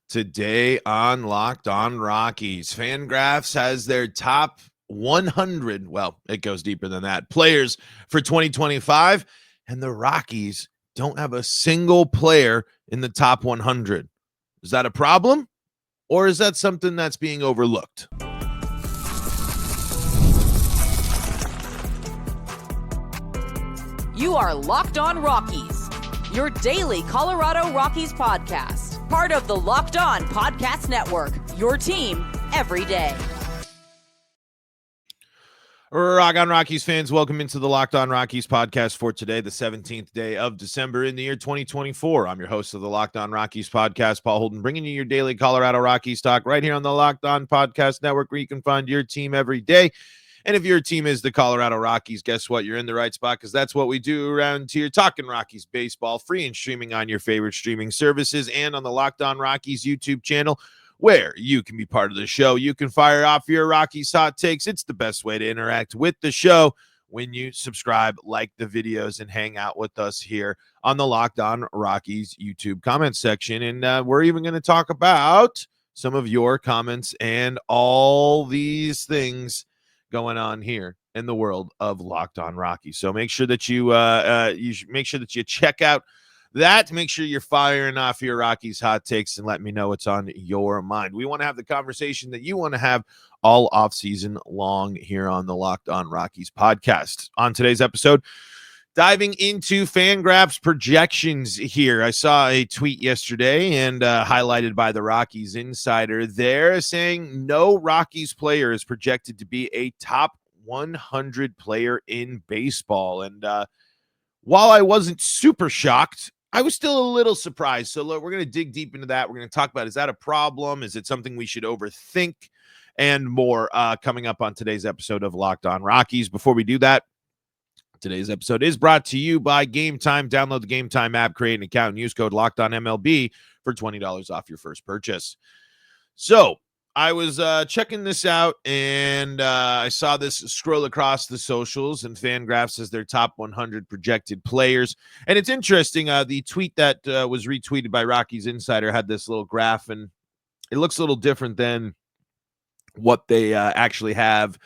Today on Locked On Rockies, Fangraphs has their top 100, well, it goes deeper than that, players for 2025, and the Rockies don't have a single player in the top 100. Is that a problem, or is that something that's being overlooked? You are Locked On Rockies, your daily Colorado Rockies podcast. Part of the Locked On Podcast Network, your team every day. Rock on Rockies fans, welcome into the Locked On Rockies podcast for today, the 17th day of December in the year 2024. I'm your host of the Locked On Rockies podcast, Paul Holden, bringing you your daily Colorado Rockies talk right here on the Locked On Podcast Network, where you can find your team every day. And if your team is the Colorado Rockies, guess what? You're in the right spot, because that's what we do around here, talking Rockies baseball, free and streaming on your favorite streaming services and on the Locked On Rockies YouTube channel, where you can be part of the show. You can fire off your Rockies hot takes. It's the best way to interact with the show when you subscribe, like the videos, and hang out with us here on the Locked On Rockies YouTube comment section. And we're even going to talk about some of your comments and all these things going on here in the world of Locked On Rockies. So make sure that you make sure that you check out that. Make sure you're firing off your Rockies hot takes and let me know what's on your mind. We want to have the conversation that you want to have all off season long here on the Locked On Rockies podcast. On today's episode, diving into Fangraphs projections here. I saw a tweet yesterday and highlighted by the Rockies insider there saying no Rockies player is projected to be a top 100 player in baseball. And while I wasn't super shocked, I was still a little surprised. So look, we're going to dig deep into that. We're going to talk about, is that a problem? Is it something we should overthink? And more coming up on today's episode of Locked On Rockies. Before we do that, today's episode is brought to you by Gametime. Download the Gametime app, create an account, and use code LOCKEDONMLB for $20 off your first purchase. So I was checking this out, and I saw this scroll across the socials, and Fangraphs as their top 100 projected players. And it's interesting, the tweet that was retweeted by Rockies Insider had this little graph, and it looks a little different than what they actually have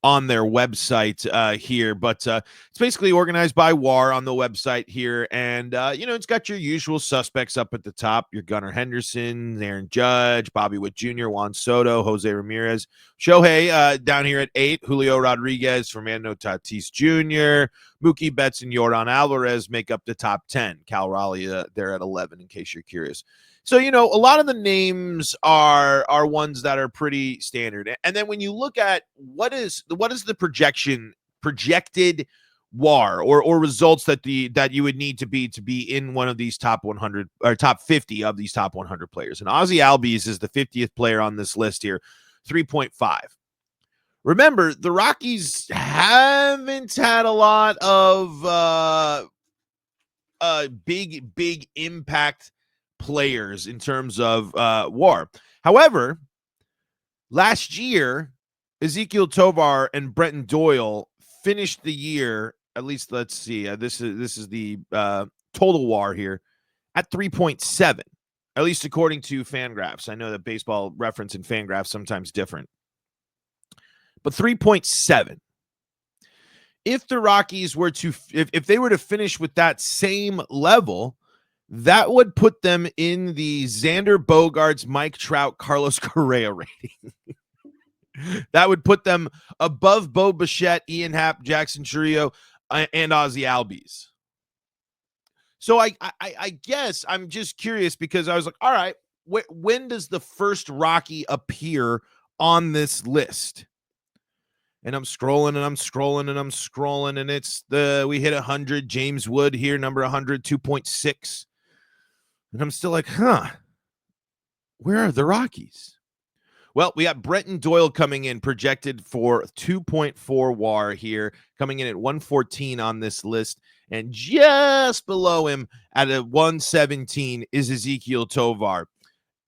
on their website here, but it's basically organized by WAR on the website here, and it's got your usual suspects up at the top: your Gunnar Henderson, Aaron Judge, Bobby Witt Jr., Juan Soto, Jose Ramirez, Shohei down here at 8, Julio Rodriguez, Fernando Tatis Jr., Mookie Betts, and Yordan Alvarez make up the top 10. Cal Raleigh there at 11, in case you're curious. So, a lot of the names are ones that are pretty standard. And then when you look at what is the projected WAR or results that you would need to be in one of these top 100 or top 50 of these top 100 players. And Ozzie Albies is the 50th player on this list here, 3.5. Remember, the Rockies haven't had a lot of big impact players in terms of WAR. However, last year, Ezequiel Tovar and Brenton Doyle finished the year, at least let's see, this is the total WAR here, at 3.7, at least according to Fangraphs. I know that Baseball Reference and Fangraphs sometimes different, but 3.7. If the Rockies were to, if they were to finish with that same level, that would put them in the Xander Bogaerts, Mike Trout, Carlos Correa rating. That would put them above Bo Bichette, Ian Happ, Jackson Chourio, and Ozzie Albies. So I guess I'm just curious, because I was like, all right, when does the first Rocky appear on this list? And I'm scrolling and I'm scrolling and I'm scrolling, and it's we hit 100. James Wood here, number 100, 2.6. And I'm still like, where are the Rockies? Well, we got Brenton Doyle coming in, projected for 2.4 WAR here, coming in at 114 on this list. And just below him at a 117 is Ezequiel Tovar.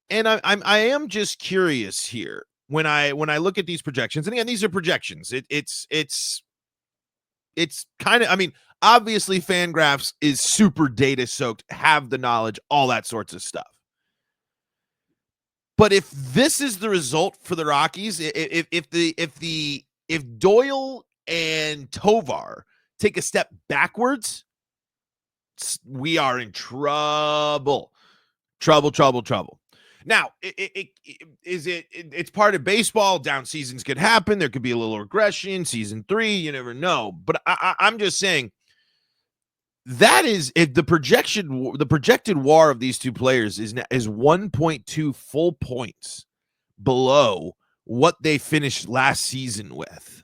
And I am just curious here when I look at these projections. And again, these are projections. It's kind of, obviously Fangraphs is super data soaked, have the knowledge, all that sorts of stuff. But if this is the result for the Rockies, if Doyle and Tovar take a step backwards, we are in trouble. Trouble. Now, it's part of baseball. Down seasons could happen. There could be a little regression. Season 3, you never know. But I'm just saying that is if the projected WAR of these two players is 1.2 full points below what they finished last season with.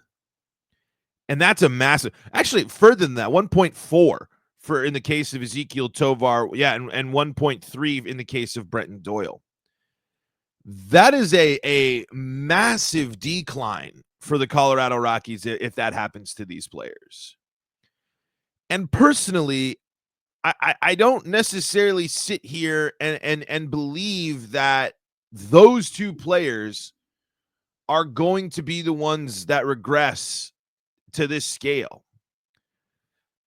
And that's a massive, actually further than that, 1.4 for in the case of Ezekiel Tovar, and 1.3 in the case of Brenton Doyle. That is a massive decline for the Colorado Rockies if that happens to these players. And personally, I don't necessarily sit here and believe that those two players are going to be the ones that regress to this scale.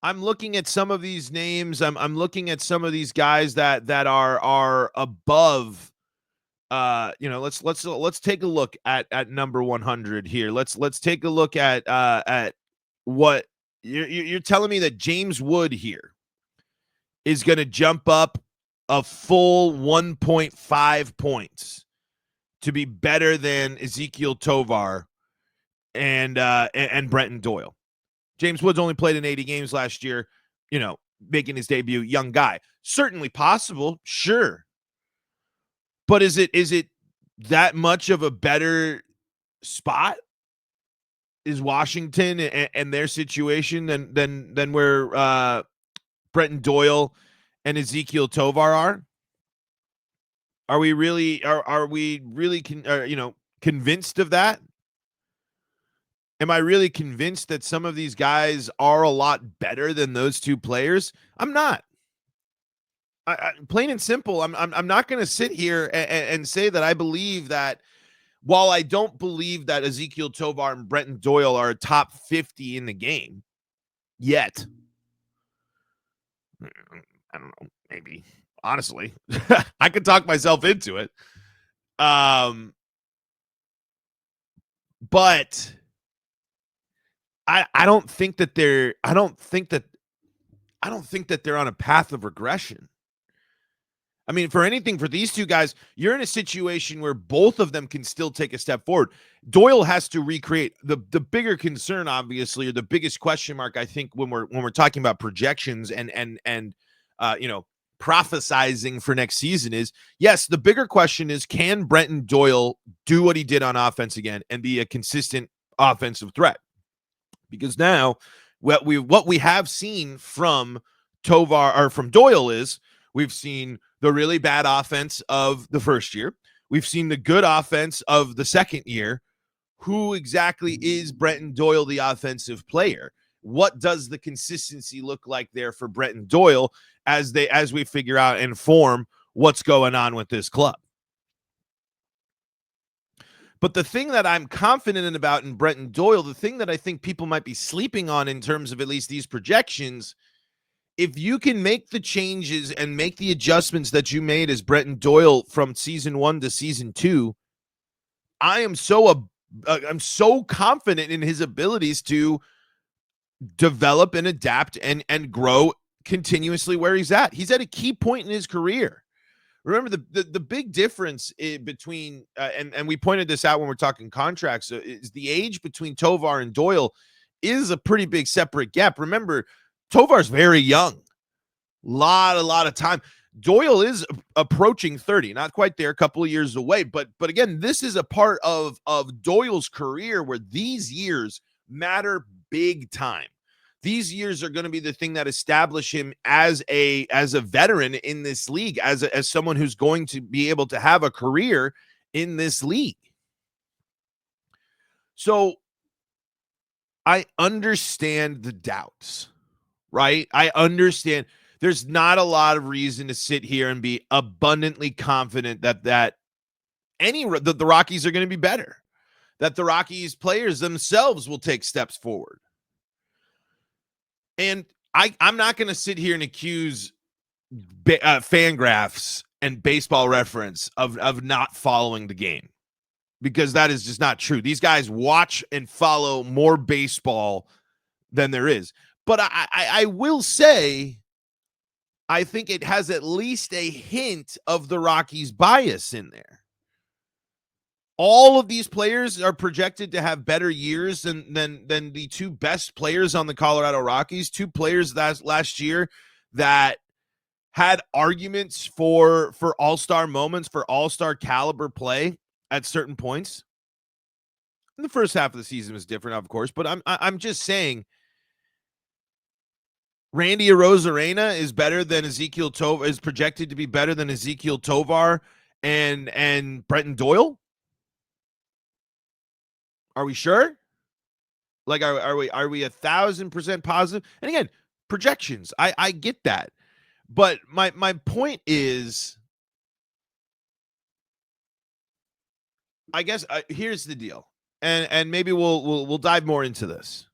I'm looking at some of these names. I'm looking at some of these guys that are above. Let's take a look at number 100 here. Let's take a look at what you're telling me that James Wood here is going to jump up a full 1.5 points to be better than Ezekiel Tovar and Brenton Doyle. James Woods only played in 80 games last year, making his debut, young guy. Certainly possible, sure. But is it that much of a better spot? Is Washington and their situation than where Brenton Doyle and Ezekiel Tovar are? Are we really convinced of that? Am I really convinced that some of these guys are a lot better than those two players? I'm not. Plain and simple. I'm not going to sit here and say that I believe that. While I don't believe that Ezekiel Tovar and Brenton Doyle are a top 50 in the game yet. I don't know. Maybe. Honestly, I could talk myself into it. But I don't think that they're on a path of regression. I mean, for these two guys, you're in a situation where both of them can still take a step forward. Doyle has to recreate. The bigger concern, obviously, or the biggest question mark, I think, when we're talking about projections and prophesizing for next season is, yes, the bigger question is, can Brenton Doyle do what he did on offense again and be a consistent offensive threat? Because now what we have seen from Tovar or from Doyle is we've seen the really bad offense of the first year. We've seen the good offense of the second year. Who exactly is Brenton Doyle, the offensive player? What does the consistency look like there for Brenton Doyle as we figure out and form what's going on with this club? But the thing that I'm confident about in Brenton Doyle, the thing that I think people might be sleeping on in terms of at least these projections, if you can make the changes and make the adjustments that you made as Brenton Doyle from season 1 to season 2, I'm so confident in his abilities to develop and adapt and grow continuously where he's at. He's at a key point in his career. Remember the big difference between and we pointed this out when we're talking contracts is the age between Tovar and Doyle is a pretty big separate gap. Remember, Tovar's very young. Lot of time. Doyle is approaching 30, not quite there, a couple of years away. But again, this is a part of Doyle's career where these years matter big time. These years are going to be the thing that establish him as a veteran in this league, as someone who's going to be able to have a career in this league. So I understand the doubts, right? I understand there's not a lot of reason to sit here and be abundantly confident that the Rockies are going to be better, that the Rockies players themselves will take steps forward. And I'm not going to sit here and accuse Fangraphs and baseball reference of not following the game, because that is just not true. These guys watch and follow more baseball than there is. But I will say, I think it has at least a hint of the Rockies bias in there. All of these players are projected to have better years than the two best players on the Colorado Rockies, two players last year that had arguments for all-star moments, for all-star caliber play at certain points. And the first half of the season was different, of course, but I'm just saying Randy Arozarena is better than Ezekiel Tovar, is projected to be better than Ezekiel Tovar and Brenton Doyle. Are we sure? Like, are we 1,000% positive? And again, projections. I get that. But my point is, I guess here's the deal. And maybe we'll dive more into this.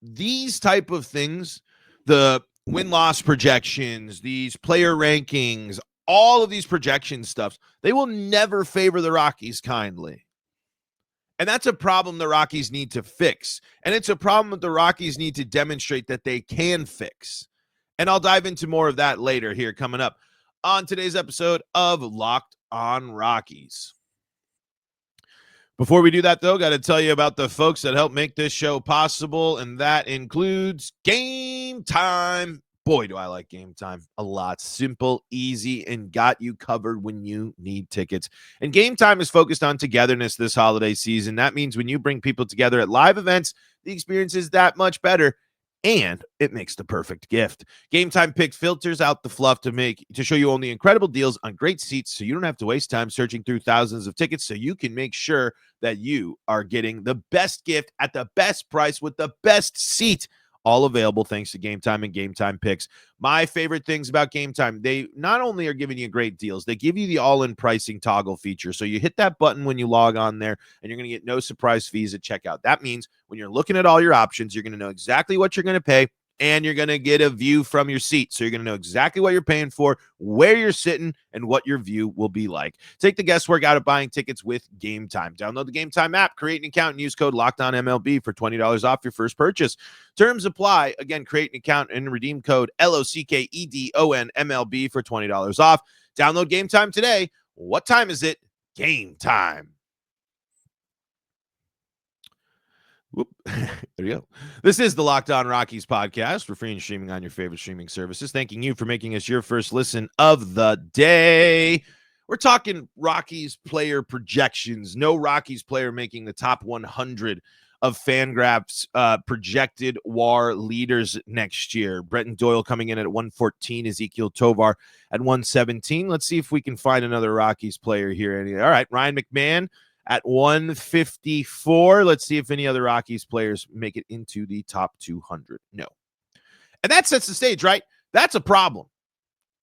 These type of things, the win-loss projections, these player rankings, all of these projection stuffs, they will never favor the Rockies kindly. And that's a problem the Rockies need to fix. And it's a problem that the Rockies need to demonstrate that they can fix. And I'll dive into more of that later here coming up on today's episode of Locked on Rockies. Before we do that, though, got to tell you about the folks that help make this show possible, and that includes Gametime. Boy, do I like Gametime a lot. Simple, easy, and got you covered when you need tickets. And Gametime is focused on togetherness this holiday season. That means when you bring people together at live events, the experience is that much better, and it makes the perfect gift. Gametime picks filters out the fluff to show you only incredible deals on great seats, so you don't have to waste time searching through thousands of tickets, so you can make sure that you are getting the best gift at the best price with the best seat. All available thanks to Gametime and Gametime Picks. My favorite things about Gametime, they not only are giving you great deals, they give you the all-in pricing toggle feature. So you hit that button when you log on there, and you're going to get no surprise fees at checkout. That means when you're looking at all your options, you're going to know exactly what you're going to pay, and you're going to get a view from your seat. So you're going to know exactly what you're paying for, where you're sitting, and what your view will be like. Take the guesswork out of buying tickets with Gametime. Download the Gametime app, create an account, and use code LOCKEDONMLB for $20 off your first purchase. Terms apply. Again, create an account and redeem code LOCKEDONMLB for $20 off. Download Gametime today. What time is it? Game time. Whoop. There you go. This is the Locked On Rockies podcast. We're free and streaming on your favorite streaming services. Thanking you for making us your first listen of the day. We're talking Rockies player projections. No Rockies player making the top 100 of Fangraphs projected WAR leaders next year. Brenton Doyle coming in at 114, Ezekiel Tovar at 117. Let's see if we can find another Rockies player here. All right, Ryan McMahon at 154. Let's see if any other Rockies players make it into the top 200. No. And that sets the stage, right? That's a problem.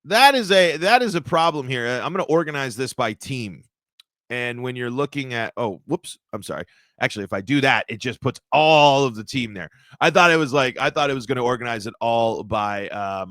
That is a problem here. I'm going to organize this by team. And when you're looking at, I'm sorry. Actually, if I do that, it just puts all of the team there. I thought it was going to organize it all by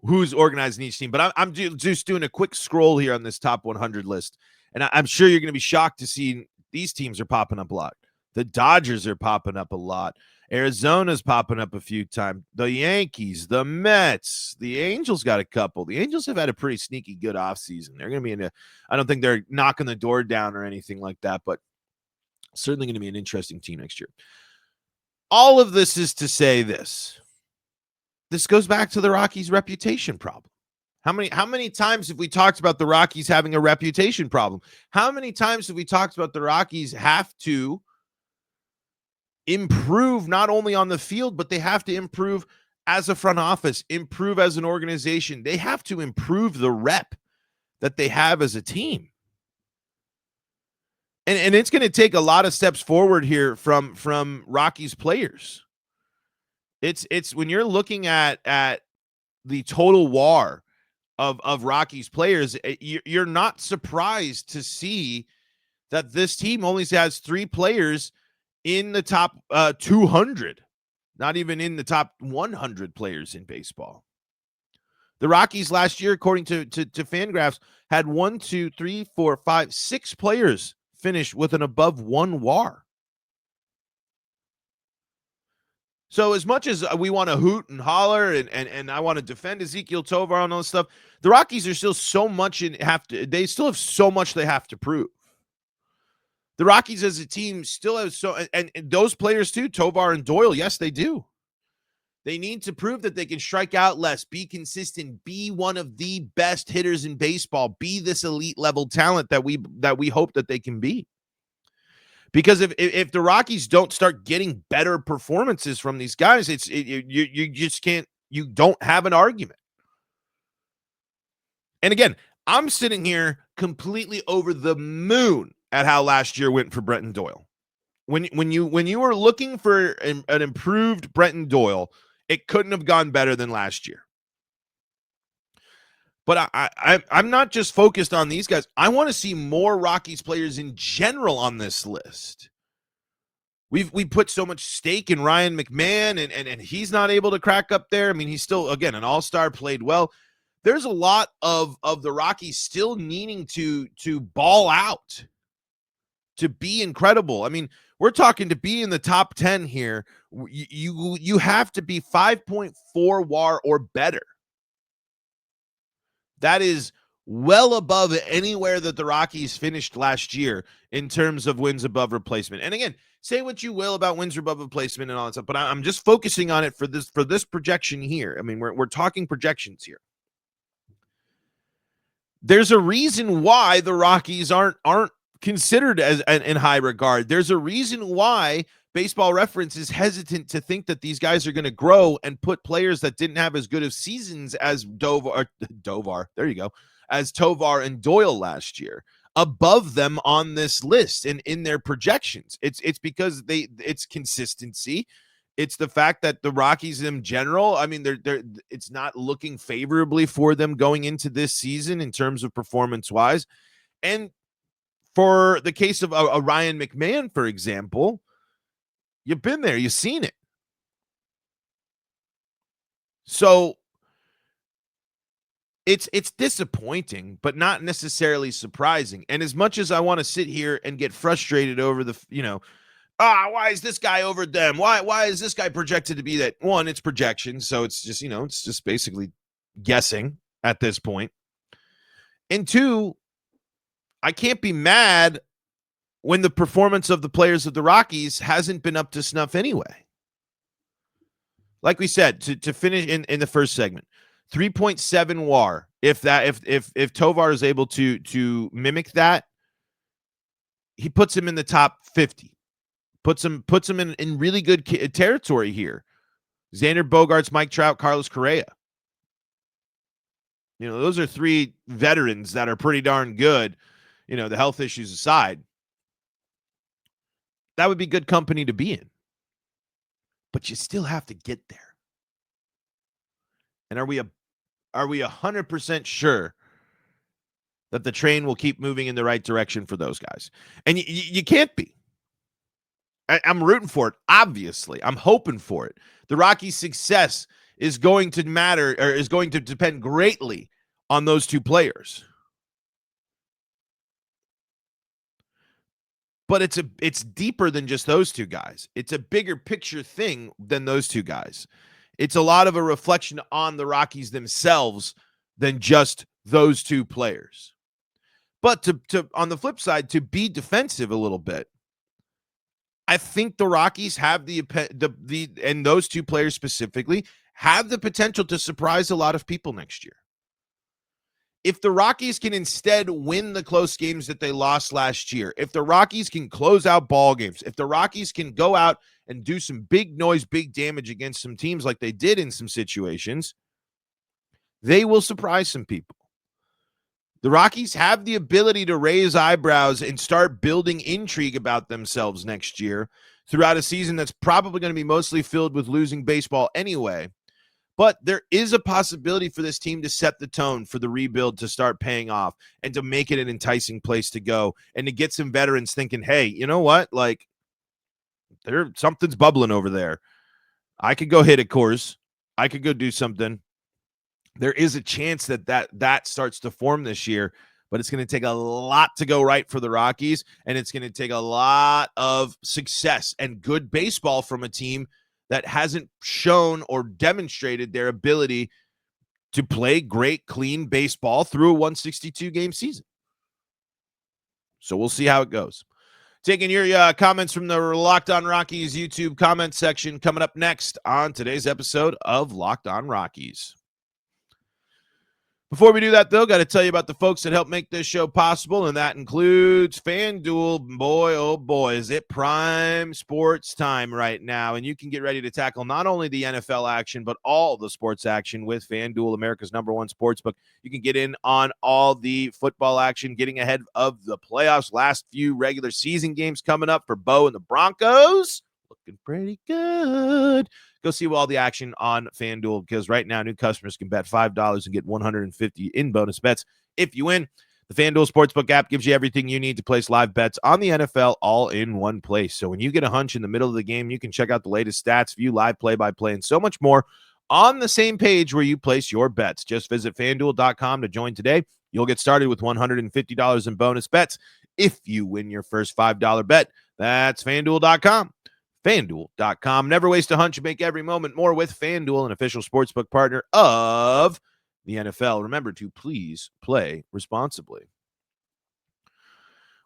who's organizing each team. But I'm just doing a quick scroll here on this top 100 list. And I'm sure you're going to be shocked to see these teams are popping up a lot. The Dodgers are popping up a lot. Arizona's popping up a few times. The Yankees, the Mets, the Angels got a couple. The Angels have had a pretty sneaky good offseason. They're going to be I don't think they're knocking the door down or anything like that, but certainly going to be an interesting team next year. All of this is to say this. This goes back to the Rockies' reputation problem. How many times have we talked about the Rockies having a reputation problem? How many times have we talked about the Rockies have to improve not only on the field, but they have to improve as a front office, improve as an organization. They have to improve the rep that they have as a team. And it's going to take a lot of steps forward here from Rockies players. It's when you're looking at the total WAR of Rockies players, you're not surprised to see that this team only has 3 players in the top 200, not even in the top 100 players in baseball. The Rockies last year, according to Fangraphs, had 6 players finish with an above 1 WAR. So as much as we want to hoot and holler and I want to defend Ezequiel Tovar and all this stuff, the Rockies are still so much they still have so much they have to prove. The Rockies as a team still have and those players too, Tovar and Doyle, yes, they do. They need to prove that they can strike out less, be consistent, be one of the best hitters in baseball, be this elite level talent that we hope that they can be. Because if the Rockies don't start getting better performances from these guys, you just can't. You don't have an argument. And again, I'm sitting here completely over the moon at how last year went for Brenton Doyle. When you were looking for an improved Brenton Doyle, it couldn't have gone better than last year. But I'm not just focused on these guys. I want to see more Rockies players in general on this list. We put so much stake in Ryan McMahon, and he's not able to crack up there. I mean, he's still, again, an all-star, played well. There's a lot of the Rockies still needing to ball out, to be incredible. I mean, we're talking to be in the top 10 here. You have to be 5.4 WAR or better. That is well above anywhere that the Rockies finished last year in terms of wins above replacement. And again, say what you will about wins above replacement and all that stuff, but I'm just focusing on it for this projection here. I mean, we're talking projections here. There's a reason why the Rockies aren't considered as in high regard. There's a reason why Baseball Reference is hesitant to think that these guys are going to grow and put players that didn't have as good of seasons as Tovar and Doyle last year above them on this list and in their projections. It's because it's consistency. It's the fact that the Rockies in general, I mean, it's not looking favorably for them going into this season in terms of performance-wise. And for the case of a Ryan McMahon, for example, you've been there, you've seen it. So it's disappointing, but not necessarily surprising. And as much as I want to sit here and get frustrated over why is this guy over them? Why is this guy projected to be that? One, it's projection, so it's just basically guessing at this point. And two, I can't be mad when the performance of the players of the Rockies hasn't been up to snuff anyway. Like we said, to finish in the first segment, 3.7 WAR. If Tovar is able to mimic that, he puts him in the top 50. Puts him in really good territory here. Xander Bogaerts, Mike Trout, Carlos Correa. Those are three veterans that are pretty darn good, the health issues aside. That would be good company to be in. But you still have to get there. And are we 100% sure that the train will keep moving in the right direction for those guys? And you can't be. I'm rooting for it, obviously. I'm hoping for it. The Rockies' success is going to matter, or is going to depend greatly on those two players. But it's deeper than just those two guys. It's a bigger picture thing than those two guys. It's a lot of a reflection on the Rockies themselves than just those two players. But to on the flip side, to be defensive a little bit, I think the Rockies have the and those two players specifically have the potential to surprise a lot of people next year. If the Rockies can instead win the close games that they lost last year, if the Rockies can close out ball games, if the Rockies can go out and do some big noise, big damage against some teams like they did in some situations, they will surprise some people. The Rockies have the ability to raise eyebrows and start building intrigue about themselves next year throughout a season that's probably going to be mostly filled with losing baseball anyway. But there is a possibility for this team to set the tone for the rebuild to start paying off and to make it an enticing place to go and to get some veterans thinking, hey, you know what? Like, something's bubbling over there. I could go hit a course. I could go do something. there is a chance that starts to form this year, but it's going to take a lot to go right for the Rockies, and it's going to take a lot of success and good baseball from a team that hasn't shown or demonstrated their ability to play great, clean baseball through a 162-game season. So we'll see how it goes. Taking your comments from the Locked On Rockies YouTube comment section coming up next on today's episode of Locked On Rockies. Before we do that, though, got to tell you about the folks that help make this show possible, and that includes FanDuel. Boy, oh boy, is it prime sports time right now, and you can get ready to tackle not only the NFL action, but all the sports action with FanDuel, America's #1 sportsbook. You can get in on all the football action, getting ahead of the playoffs. Last few regular season games coming up for Bo and the Broncos. Looking pretty good. Go see all the action on FanDuel, because right now new customers can bet $5 and get $150 in bonus bets if you win. The FanDuel Sportsbook app gives you everything you need to place live bets on the NFL all in one place. So when you get a hunch in the middle of the game, you can check out the latest stats, view live play-by-play, and so much more on the same page where you place your bets. Just visit FanDuel.com to join today. You'll get started with $150 in bonus bets if you win your first $5 bet. That's FanDuel.com. FanDuel.com. Never waste a hunch. Make every moment more with FanDuel, an official sportsbook partner of the NFL. Remember to please play responsibly.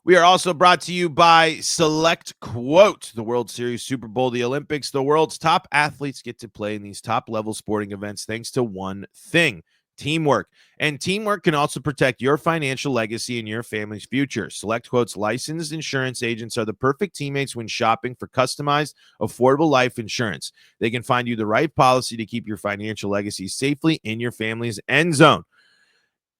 We are also brought to you by SelectQuote, the World Series, Super Bowl, the Olympics. The world's top athletes get to play in these top-level sporting events thanks to one thing: teamwork. And teamwork can also protect your financial legacy and your family's future. SelectQuote's licensed insurance agents are the perfect teammates when shopping for customized, affordable life insurance. They can find you the right policy to keep your financial legacy safely in your family's end zone.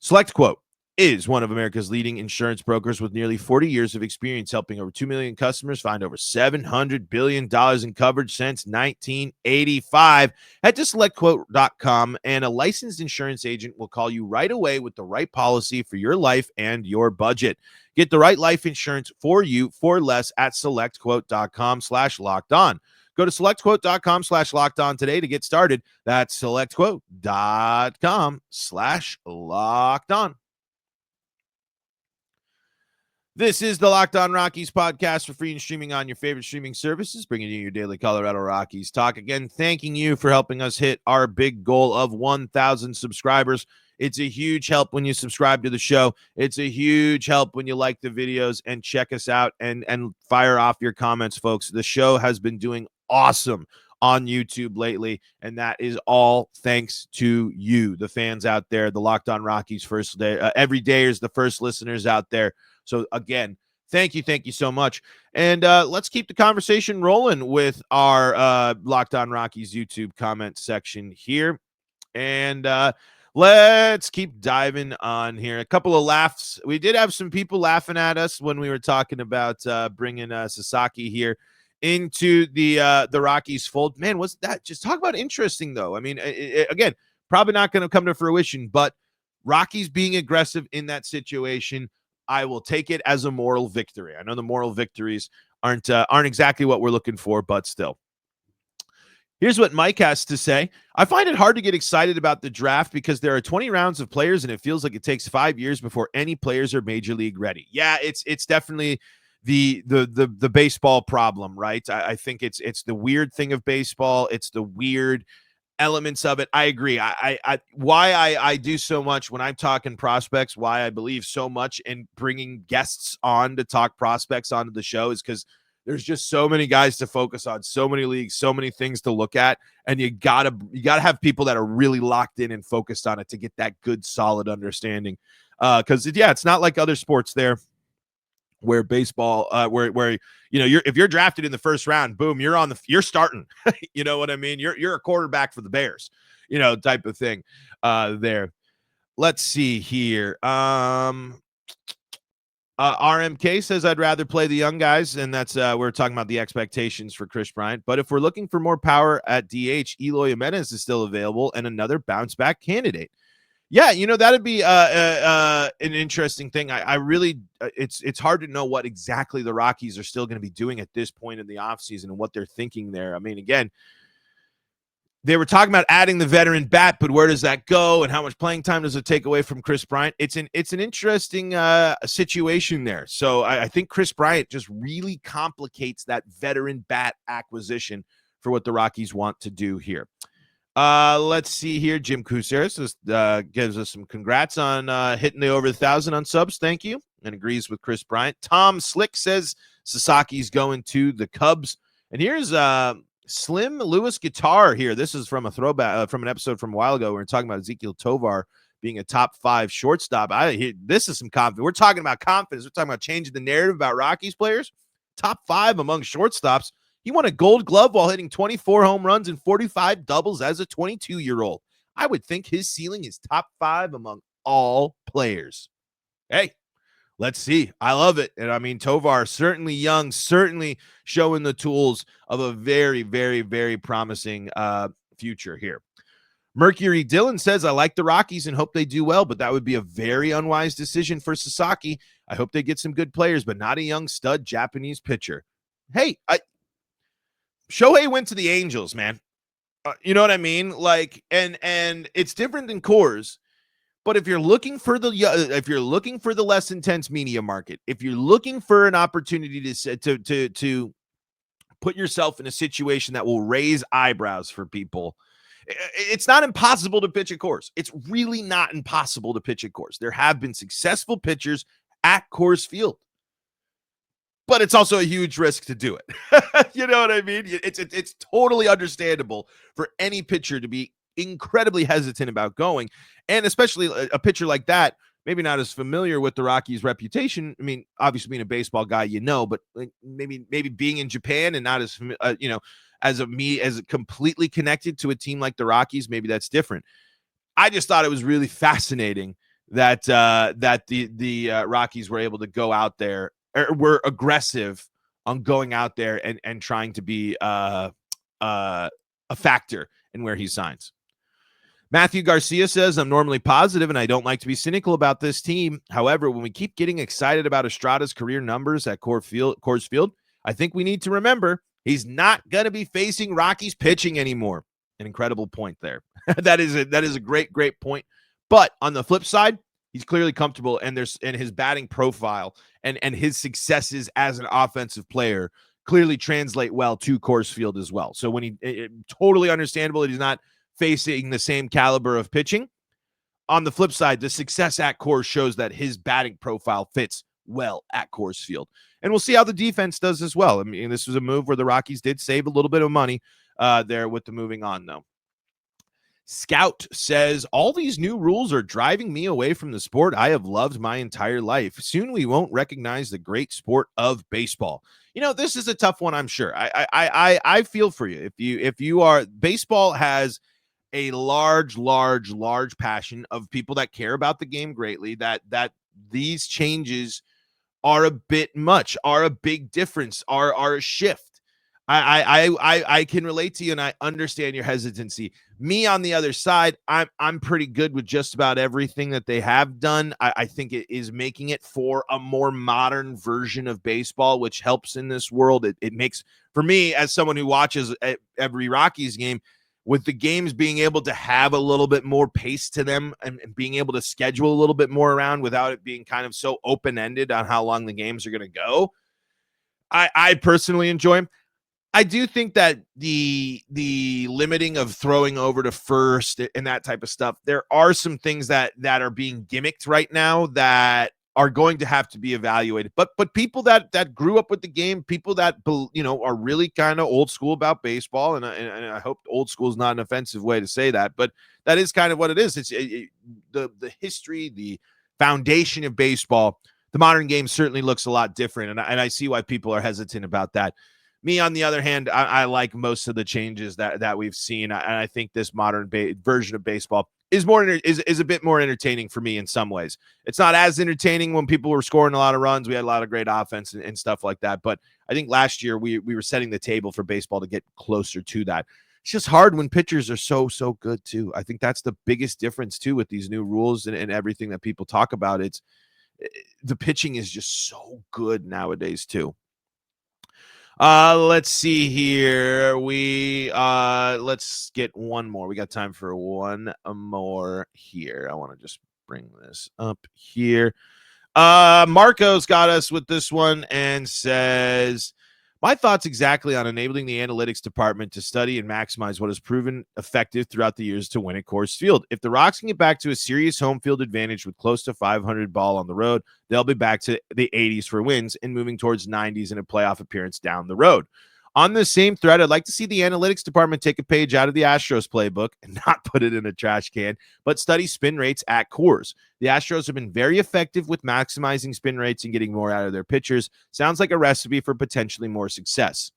SelectQuote is one of America's leading insurance brokers with nearly 40 years of experience, helping over 2 million customers find over $700 billion in coverage since 1985. Head to SelectQuote.com, and a licensed insurance agent will call you right away with the right policy for your life and your budget. Get the right life insurance for you for less at SelectQuote.com/lockedon. Go to SelectQuote.com/lockedon today to get started. That's SelectQuote.com/lockedon. This is the Locked On Rockies podcast, for free and streaming on your favorite streaming services, bringing you your daily Colorado Rockies talk. Again, thanking you for helping us hit our big goal of 1,000 subscribers. It's a huge help when you subscribe to the show. It's a huge help when you like the videos and check us out and fire off your comments, folks. The show has been doing awesome on YouTube lately, and that is all thanks to you, the fans out there, the Locked On Rockies first day, every day is the first listeners out there. So again, thank you so much. And let's keep the conversation rolling with our Locked On Rockies YouTube comment section here. And let's keep diving on here. A couple of laughs. We did have some people laughing at us when we were talking about bringing Sasaki here into the Rockies fold. Man, was that just talk about interesting, though? I mean, again, probably not going to come to fruition, but Rockies being aggressive in that situation, I will take it as a moral victory. I know the moral victories aren't exactly what we're looking for, but still. Here's what Mike has to say. I find it hard to get excited about the draft because there are 20 rounds of players, and it feels like it takes 5 years before any players are major league ready. Yeah, it's definitely the baseball problem, right? I think it's the weird thing of baseball. It's the weird elements of it. I agree. Why I do so much when I'm talking prospects, why I believe so much in bringing guests on to talk prospects onto the show, is because there's just so many guys to focus on, so many leagues, so many things to look at, and you gotta have people that are really locked in and focused on it to get that good, solid understanding. Because it's not like other sports there, where baseball, where if you're drafted in the first round, boom, you're starting. You know what I mean? You're a quarterback for the Bears, type of thing. There. Let's see here. RMK says I'd rather play the young guys, and that's we're talking about the expectations for Kris Bryant. But if we're looking for more power at DH, Eloy Jimenez is still available and another bounce back candidate. Yeah, that'd be an interesting thing. I really, it's hard to know what exactly the Rockies are still going to be doing at this point in the offseason and what they're thinking there. I mean, again, They were talking about adding the veteran bat, but where does that go, and how much playing time does it take away from Chris Bryant? It's an interesting situation there. So I think Chris Bryant just really complicates that veteran bat acquisition for what the Rockies want to do here. Let's see here. Jim Kuceris gives us some congrats on hitting the over 1,000 on subs. Thank you, and agrees with Chris Bryant. Tom Slick says Sasaki's going to the Cubs, and here's Slim Lewis Guitar here. This is from a throwback from an episode from a while ago. We were talking about Ezequiel Tovar being a top 5 shortstop. This is some confidence. We're talking about confidence. We're talking about changing the narrative about Rockies players. Top 5 among shortstops. He won a Gold Glove while hitting 24 home runs and 45 doubles as a 22-year-old. I would think his ceiling is top 5 among all players. Hey, let's see. I love it. And I mean, Tovar, certainly young, certainly showing the tools of a very, very, very promising future here. Mercury Dillon says, I like the Rockies and hope they do well, but that would be a very unwise decision for Sasaki. I hope they get some good players, but not a young stud Japanese pitcher. Hey, Shohei went to the Angels, man. You know what I mean? Like, and it's different than Coors. But if you're looking for the less intense media market, if you're looking for an opportunity to put yourself in a situation that will raise eyebrows for people, it's not impossible to pitch at Coors. It's really not impossible to pitch at Coors. There have been successful pitchers at Coors Field, but it's also a huge risk to do it. You know what I mean? It's totally understandable for any pitcher to be incredibly hesitant about going, and especially a pitcher like that, maybe not as familiar with the Rockies' reputation. I mean, obviously being a baseball guy, but maybe being in Japan and not as as completely connected to a team like the Rockies, maybe that's different. I just thought it was really fascinating that the Rockies were able to go out there, or were aggressive on going out there and trying to be a factor in where he signs. Matthew Garcia says, I'm normally positive and I don't like to be cynical about this team. However, when we keep getting excited about Estrada's career numbers at Coors Field, I think we need to remember he's not going to be facing Rockies pitching anymore. An incredible point there. That is a great point. But on the flip side, he's clearly comfortable, and his batting profile and his successes as an offensive player clearly translate well to Coors Field as well. So when totally understandable that he's not facing the same caliber of pitching. On the flip side, the success at Coors shows that his batting profile fits well at Coors Field. And we'll see how the defense does as well. I mean, this was a move where the Rockies did save a little bit of money there with the moving on, though. Scout says, all these new rules are driving me away from the sport I have loved my entire life. Soon we won't recognize the great sport of baseball. This is a tough one, I'm sure. I feel for you. If you are, baseball has a large passion of people that care about the game greatly, that these changes are a bit much, are a big difference, are a shift. I can relate to you, and I understand your hesitancy. Me, on the other side, I'm pretty good with just about everything that they have done. I think it is making it for a more modern version of baseball, which helps in this world. It makes, for me, as someone who watches every Rockies game, with the games being able to have a little bit more pace to them and being able to schedule a little bit more around without it being kind of so open-ended on how long the games are going to go, I personally enjoy them. I do think that the limiting of throwing over to first and that type of stuff, there are some things that are being gimmicked right now that are going to have to be evaluated. But people that grew up with the game, people that are really kind of old school about baseball, and I hope old school is not an offensive way to say that, but that is kind of what it is. It's the history, the foundation of baseball. The modern game certainly looks a lot different, and I see why people are hesitant about that. Me, on the other hand, I like most of the changes that we've seen, and I think this modern version of baseball is a bit more entertaining for me in some ways. It's not as entertaining when people were scoring a lot of runs. We had a lot of great offense and stuff like that. But I think last year we were setting the table for baseball to get closer to that. It's just hard when pitchers are so good too. I think that's the biggest difference too with these new rules and everything that people talk about. The pitching is just so good nowadays too. Let's see here. Let's get one more. We got time for one more here. I want to just bring this up here. Marco's got us with this one and says, my thoughts exactly on enabling the analytics department to study and maximize what has proven effective throughout the years to win at Coors Field. If the Rocks can get back to a serious home field advantage with close to 500 ball on the road, they'll be back to the 80s for wins and moving towards 90s in a playoff appearance down the road. On the same thread, I'd like to see the analytics department take a page out of the Astros playbook and not put it in a trash can, but study spin rates at Coors. The Astros have been very effective with maximizing spin rates and getting more out of their pitchers. Sounds like a recipe for potentially more success.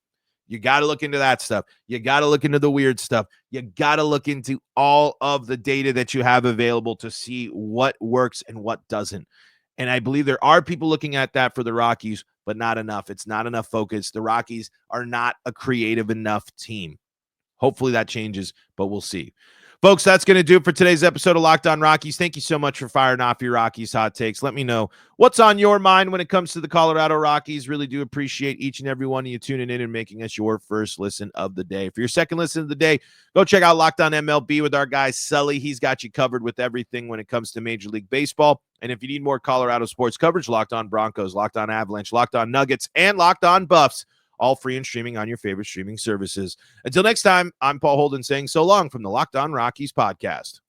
You got to look into that stuff. You got to look into the weird stuff. You got to look into all of the data that you have available to see what works and what doesn't. And I believe there are people looking at that for the Rockies, but not enough. It's not enough focus. The Rockies are not a creative enough team. Hopefully that changes, but we'll see. Folks, that's going to do it for today's episode of Locked On Rockies. Thank you so much for firing off your Rockies hot takes. Let me know what's on your mind when it comes to the Colorado Rockies. Really do appreciate each and every one of you tuning in and making us your first listen of the day. For your second listen of the day, go check out Locked On MLB with our guy Sully. He's got you covered with everything when it comes to Major League Baseball. And if you need more Colorado sports coverage, Locked On Broncos, Locked On Avalanche, Locked On Nuggets, and Locked On Buffs, all free and streaming on your favorite streaming services. Until next time, I'm Paul Holden saying so long from the Locked On Rockies podcast.